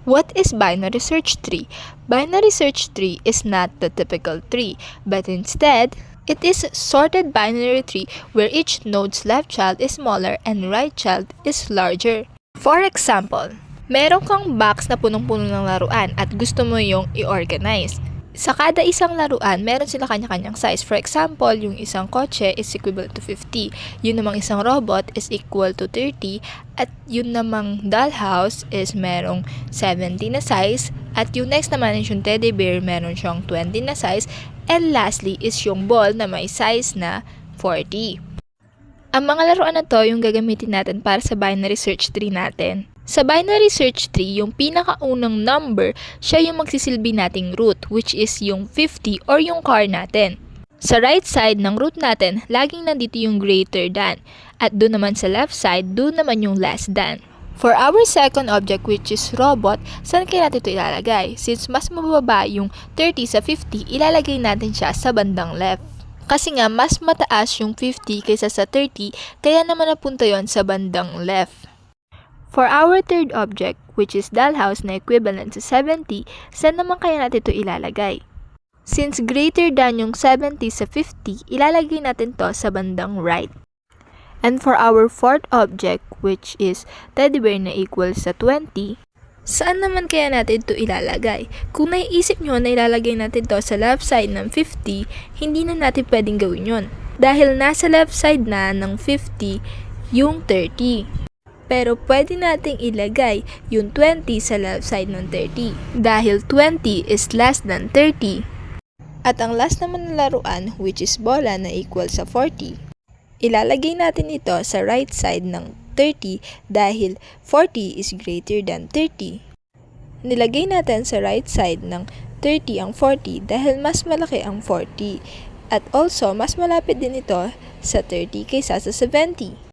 What is binary search tree? Binary search tree is not the typical tree, but instead, it is a sorted binary tree where each node's left child is smaller and right child is larger. For example, meron kang box na punong-puno ng laruan at gusto mo yung i-organize. Sa kada isang laruan, meron sila kanya-kanyang size. For example, yung isang kotse is equivalent to 50. Yun namang isang robot is equal to 30. At yun namang dollhouse is merong 70 na size. At yung next naman is yung teddy bear, meron siyang 20 na size. And lastly is yung ball na may size na 40. Ang mga laruan na to yung gagamitin natin para sa binary search tree natin. Sa binary search tree, yung pinakaunang number, siya yung magsisilbi nating root, which is yung 50 or yung car natin. Sa right side ng root natin, laging nandito yung greater than. At doon naman sa left side, doon naman yung less than. For our second object, which is robot, saan kaya natin ito ilalagay? Since mas mababa yung 30 sa 50, ilalagay natin siya sa bandang left. Kasi nga, mas mataas yung 50 kaysa sa 30, kaya naman napunta yon sa bandang left. For our third object, which is dollhouse na equivalent to 70, saan naman kaya natin ito ilalagay? Since greater than yung 70 sa 50, ilalagay natin to sa bandang right. And for our fourth object, which is teddy bear na equal sa 20, saan naman kaya natin ito ilalagay? Kung naiisip nyo na ilalagay natin to sa left side ng 50, hindi na natin pwedeng gawin yon. Dahil nasa left side na ng 50 yung 30. Pero pwede nating ilagay yung 20 sa left side ng 30 dahil 20 is less than 30. At ang last naman na laruan, which is bola na equal sa 40, ilalagay natin ito sa right side ng 30 dahil 40 is greater than 30. Nilagay natin sa right side ng 30 ang 40 dahil mas malaki ang 40. At also, mas malapit din ito sa 30 kaysa sa 70.